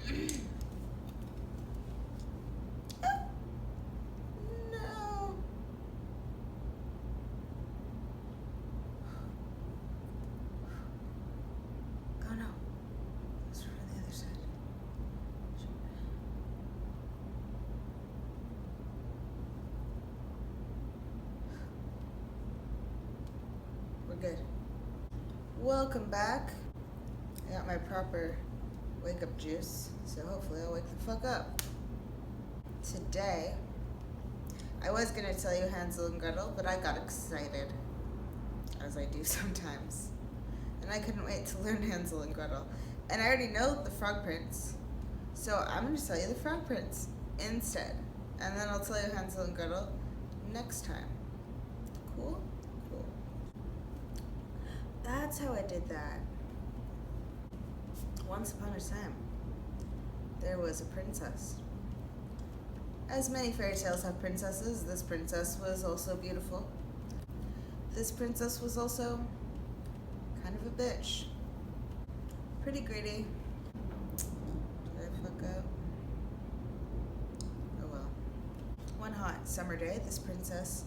No. Oh no. It's from the other side. We're good. Welcome back. I got my proper wake up juice, so hopefully I'll wake the fuck up. Today, I was gonna tell you Hansel and Gretel, but I got excited, as I do sometimes. And I couldn't wait to learn Hansel and Gretel. And I already know the Frog Prince, so I'm gonna tell you the Frog Prince instead. And then I'll tell you Hansel and Gretel next time. Cool? Cool. That's how I did that. Once upon a time, there was a princess. As many fairy tales have princesses, this princess was also beautiful. This princess was also kind of a bitch. Pretty greedy. Did I fuck up? Oh well. One hot summer day, this princess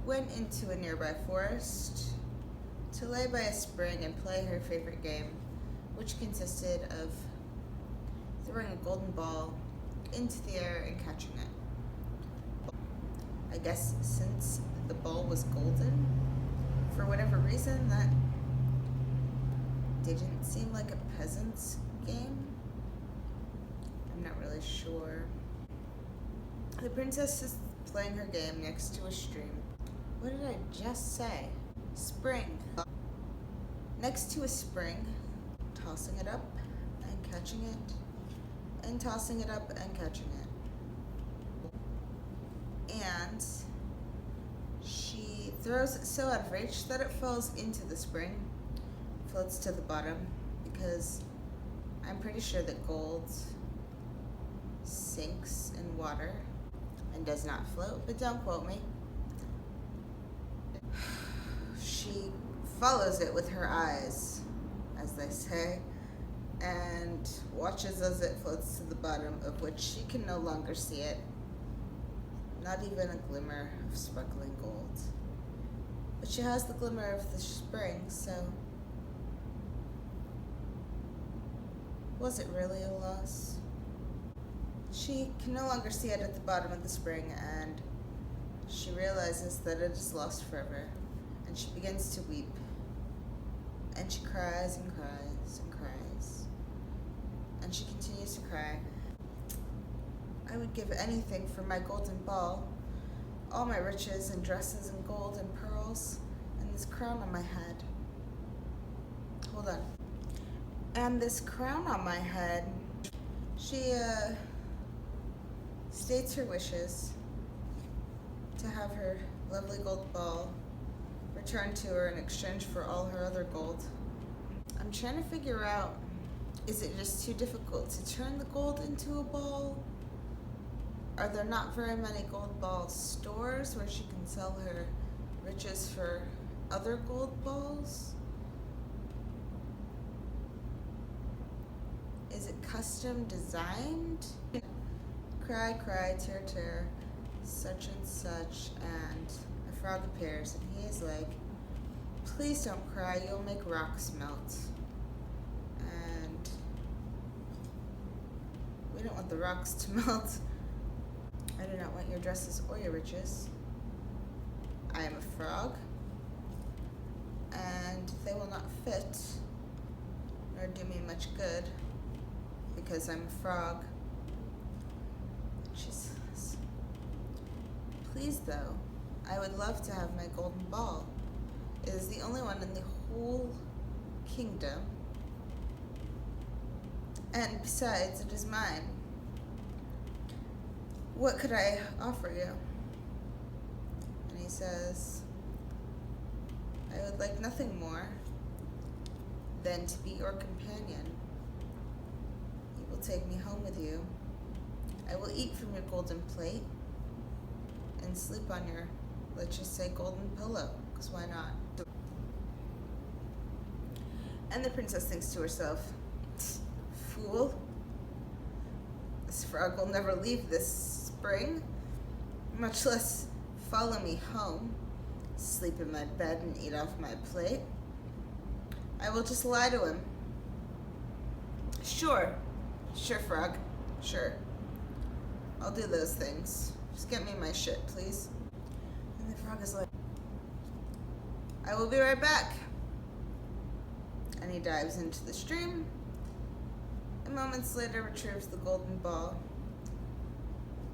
went into a nearby forest to lay by a spring and play her favorite game, which consisted of throwing a golden ball into the air and catching it. I guess since the ball was golden, for whatever reason, that didn't seem like a peasant's game. I'm not really sure. The princess is playing her game next to a stream. What did I just say? Spring. Next to a spring, tossing it up and catching it, and tossing it up and catching it. And she throws it so out of reach that it falls into the spring, floats to the bottom, because I'm pretty sure that gold sinks in water and does not float, but don't quote me. She follows it with her eyes, as they say, and watches as it floats to the bottom, of which she can no longer see it. Not even a glimmer of sparkling gold. But she has the glimmer of the spring, so was it really a loss? She can no longer see it at the bottom of the spring, and she realizes that it is lost forever, and she begins to weep. And she cries and cries and cries. And she continues to cry. I would give anything for my golden ball, all my riches and dresses and gold and pearls, and this crown on my head. Hold on. And this crown on my head. She states her wishes to have her lovely gold ball returned to her in exchange for all her other gold. I'm trying to figure out, is it just too difficult to turn the gold into a ball? Are there not very many gold ball stores where she can sell her riches for other gold balls? Is it custom designed? Cry, cry, tear, tear, such and such, and a frog appears, and he is like, please don't cry, you'll make rocks melt. And we don't want the rocks to melt. I do not want your dresses or your riches. I am a frog, and they will not fit, nor do me much good, because I'm a frog. She says, please though, I would love to have my golden ball. It is the only one in the whole kingdom, and besides, it is mine. What could I offer you? And he says, I would like nothing more than to be your companion. You will take me home with you. I will eat from your golden plate and sleep on your, let's just say, golden pillow, because why not? And the princess thinks to herself, fool, This frog will never leave this spring, much less follow me home, sleep in my bed and eat off my plate. I will just lie to him. Sure, frog, sure. I'll do those things. Just get me my shit, please. And the frog is like, I will be right back. And he dives into the stream, and moments later retrieves the golden ball,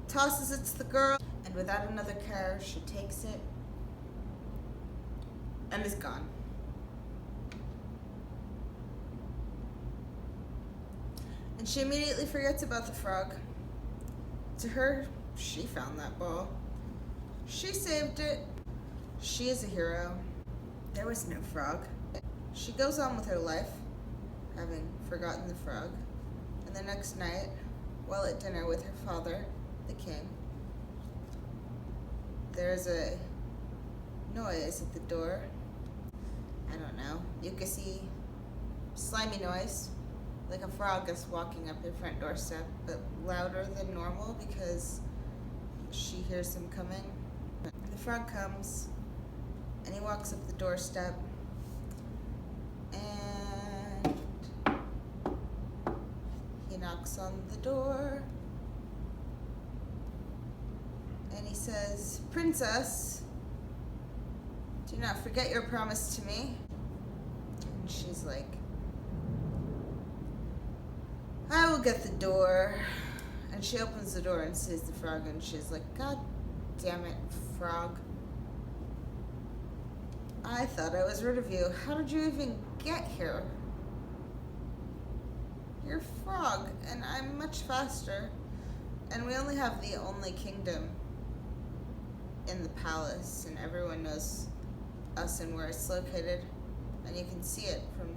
tosses it to the girl, and without another care, she takes it and is gone. And she immediately forgets about the frog. To her, she found that ball. She saved it. She is a hero. There was no frog. She goes on with her life, having forgotten the frog. And the next night, while at dinner with her father, the king, there's a noise at the door. I don't know, mucusy, slimy noise, like a frog is walking up your front doorstep, but louder than normal because she hears him coming. The frog comes, and he walks up the doorstep, and he knocks on the door, and he says, Princess, do not forget your promise to me. And she's like, I will get the door. And she opens the door and sees the frog, and she's like, God damn it, frog. I thought I was rid of you. How did you even get here? You're a frog, and I'm much faster. And we only have the only kingdom in the palace, and everyone knows us and where it's located. And you can see it from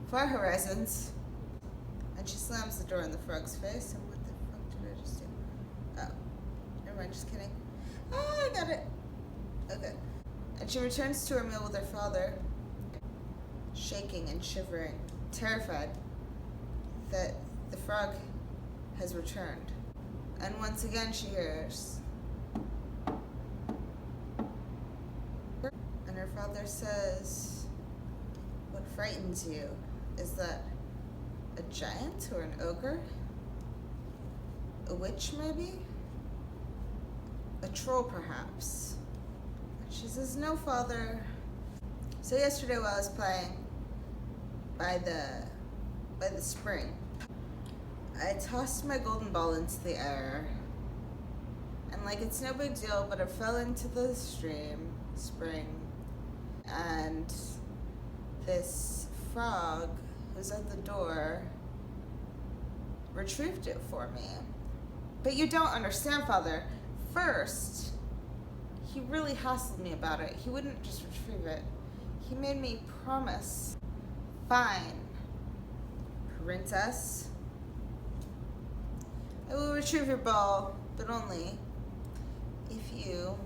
far horizons. And she slams the door in the frog's face. And what the fuck did I just do? Oh, never mind, just kidding. Oh, I got it. Okay. And she returns to her meal with her father, shaking and shivering, terrified that the frog has returned. And once again she hears. And her father says, what frightens you? Is that a giant or an ogre? A witch, maybe? A troll, perhaps? And she says, no, father. So yesterday while I was playing by the spring, I tossed my golden ball into the air. And like it's no big deal, but it fell into the spring. And this frog who's at the door retrieved it for me. But you don't understand, father. First, he really hassled me about it. He wouldn't just retrieve it. He made me promise. Fine, princess. I will retrieve your ball, but only if you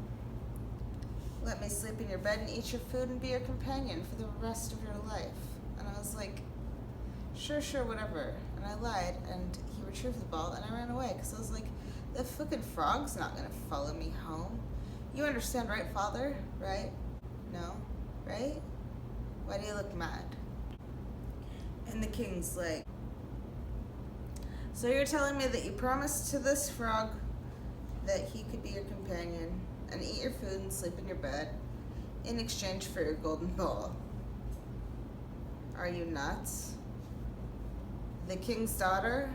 let me sleep in your bed and eat your food and be your companion for the rest of your life. And I was like, sure, whatever. And I lied, and he retrieved the ball, and I ran away, because I was like, the fucking frog's not gonna follow me home. You understand, right, father? Right? No? Right? Why do you look mad? And the king's like, so you're telling me that you promised to this frog that he could be your companion and eat your food and sleep in your bed in exchange for your golden ball? Are you nuts? The king's daughter?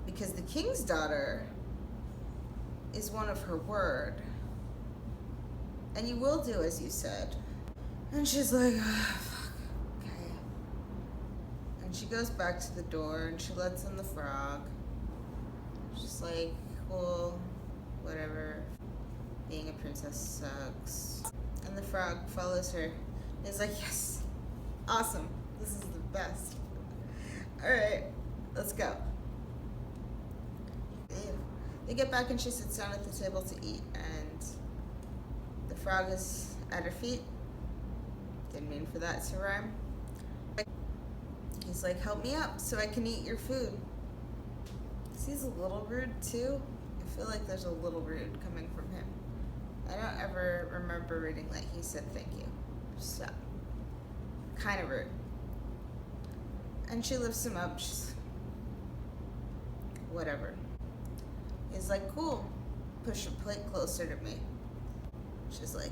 Because the king's daughter is one of her word. And you will do as you said. And she's like, oh, fuck, okay. And she goes back to the door and she lets in the frog. She's like, well, whatever. Being a princess sucks. And the frog follows her. He's like, yes, awesome. This is the best. Alright, let's go. They get back and she sits down at the table to eat, and the frog is at her feet. Didn't mean for that to rhyme. he's like, help me up so I can eat your food. He's a little rude too. I feel like there's a little rude coming from him. I don't ever remember reading that he said thank you. So, kind of rude. And she lifts him up. She's whatever. He's like, cool. Push your plate closer to me. She's like,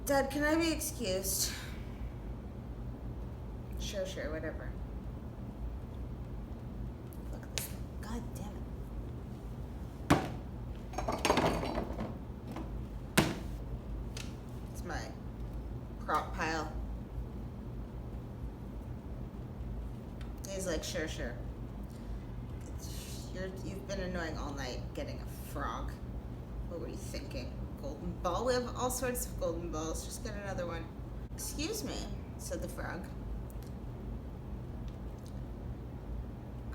Dad, can I be excused? Sure, whatever. Fuck this thing. God damn it. It's my prop pile. He's like, sure. You've been annoying all night getting a frog. What were you thinking? Golden ball? We have all sorts of golden balls. Just get another one. Excuse me, said the frog.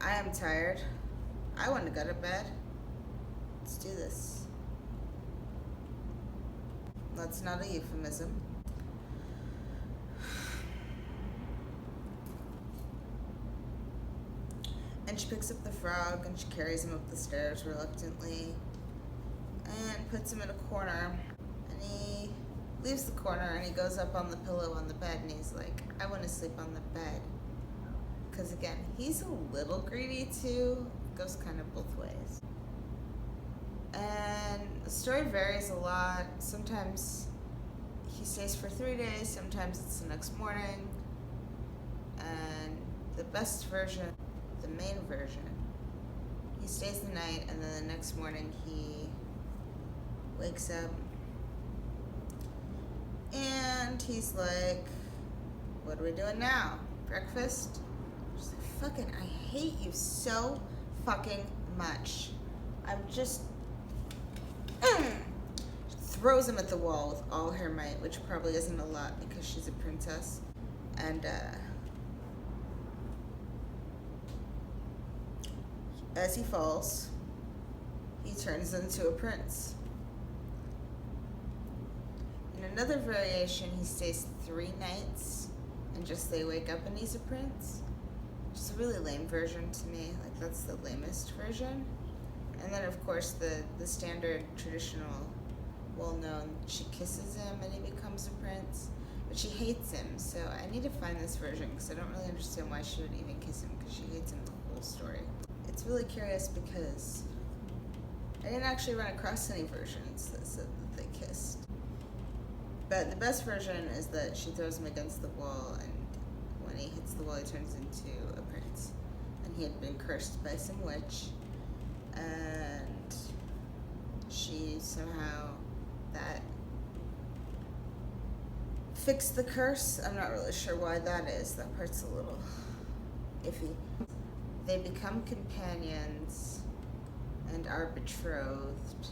I am tired. I want to go to bed. Let's do this. That's not a euphemism. And she picks up the frog and she carries him up the stairs reluctantly and puts him in a corner. And he leaves the corner and he goes up on the pillow on the bed and he's like, I want to sleep on the bed. Because again, he's a little greedy too. It goes kind of both ways. And the story varies a lot. Sometimes he stays for 3 days, sometimes it's the next morning. And the best version, the main version, he stays the night and then the next morning he wakes up and he's like, what are we doing now? Breakfast? She's like, fucking, I hate you so fucking much. I'm just throws him at the wall with all her might, which probably isn't a lot because she's a princess. And as he falls, he turns into a prince. In another variation, he stays 3 nights and just they wake up and he's a prince. Which is a really lame version to me. Like, that's the lamest version. And then, of course, the standard, traditional, well-known, she kisses him and he becomes a prince. But she hates him, so I need to find this version because I don't really understand why she would even kiss him because she hates him the whole story. It's really curious because I didn't actually run across any versions that said that they kissed. But the best version is that she throws him against the wall and when he hits the wall he turns into a prince. And he had been cursed by some witch and she somehow fixed the curse. I'm not really sure why that is. That part's a little iffy. They become companions and are betrothed.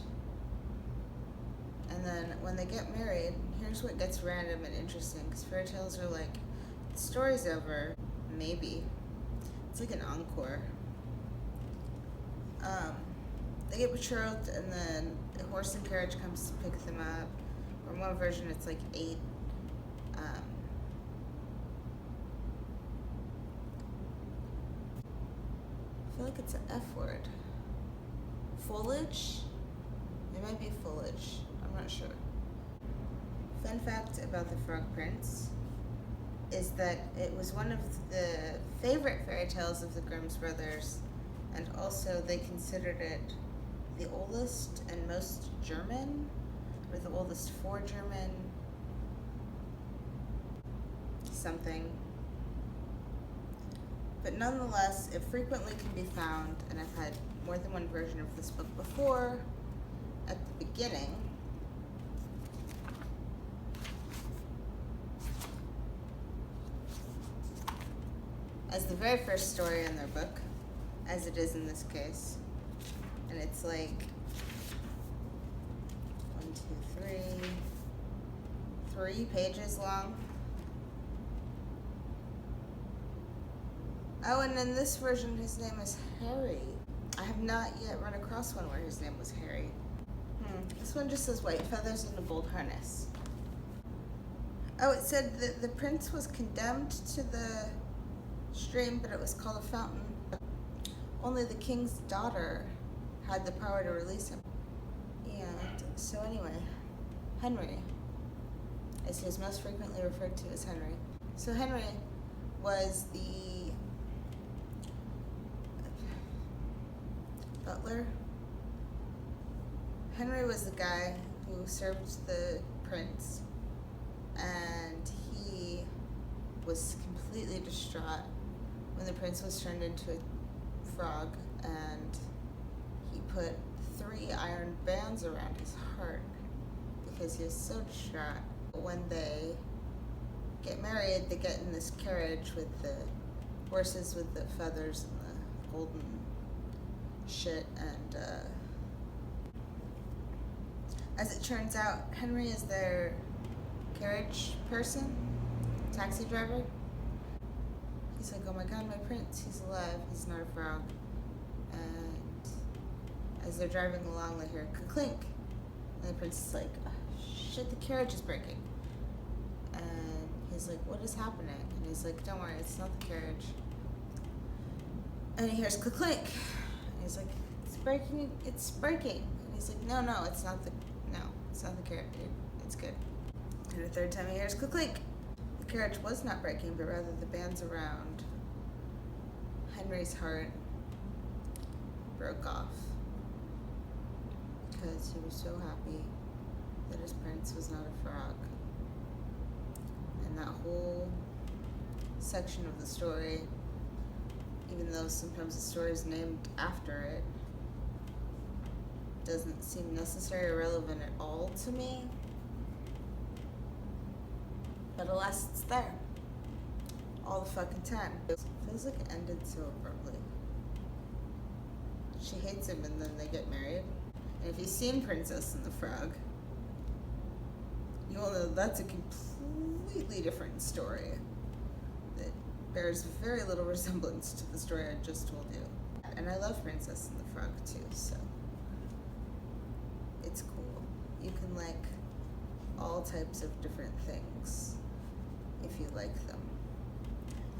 And then when they get married, here's what gets random and interesting, because fairy tales are like, the story's over, maybe. It's like an encore. They get betrothed and then a horse and carriage comes to pick them up. Or in one version it's like 8 I feel like it's an F word. Foliage? It might be foliage. I'm not sure. Fun fact about the Frog Prince is that it was one of the favorite fairy tales of the Grimm's brothers, and also they considered it the oldest and most German, or the oldest for German something. But nonetheless, it frequently can be found, and I've had more than one version of this book before. At the beginning, as the very first story in their book, as it is in this case. And it's like 3 pages long. Oh, and in this version, his name is Harry. I have not yet run across one where his name was Harry. This one just says white feathers and a gold harness. Oh, it said that the prince was condemned to the stream, but it was called a fountain. Only the king's daughter had the power to release him. And so anyway, Henry, as he is most frequently referred to as Henry. So Henry was the butler. Henry was the guy who served the prince, and he was completely distraught when the prince was turned into a frog, and he put 3 iron bands around his heart because he was so distraught. When they get married, they get in this carriage with the horses with the feathers and the golden shit, and as it turns out, Henry is their carriage person, taxi driver. He's like, oh my god, my prince, he's alive, he's not a frog. And as they're driving along, they hear ka-clink. And the prince is like, oh, shit, the carriage is breaking. And he's like, what is happening? And he's like, don't worry, it's not the carriage. And he hears ka-clink. And he's like, it's breaking, it's breaking. And he's like, no, it's not the carriage, it's good. And the third time he hears ka-clink. The carriage was not breaking, but rather the bands around Henry's heart broke off because he was so happy that his prince was not a frog. And that whole section of the story, even though sometimes the story is named after it, doesn't seem necessary or relevant at all to me. But alas, it's there. All the fucking time. It feels like it ended so abruptly. She hates him and then they get married. And if you've seen Princess and the Frog, you will know that's a completely different story that bears very little resemblance to the story I just told you. And I love Princess and the Frog too, so it's cool. You can like all types of different things if you like them.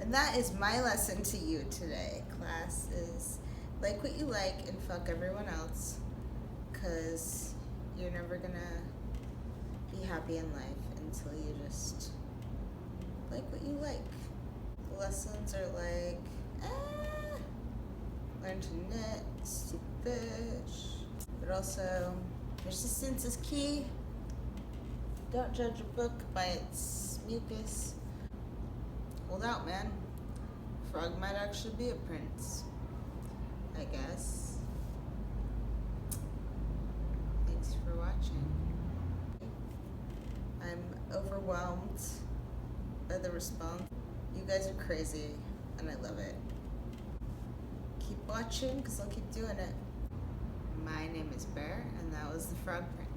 And that is my lesson to you today, class, is like what you like and fuck everyone else, because you're never gonna be happy in life until you just like what you like. The lessons are like, learn to knit, stupid bitch. But also, persistence is key. Don't judge a book by its mucus. Hold out, man. Frog might actually be a prince, I guess. Thanks for watching. I'm overwhelmed by the response. You guys are crazy, and I love it. Keep watching, because I'll keep doing it. My name is Bear, and that was the Frog Prince.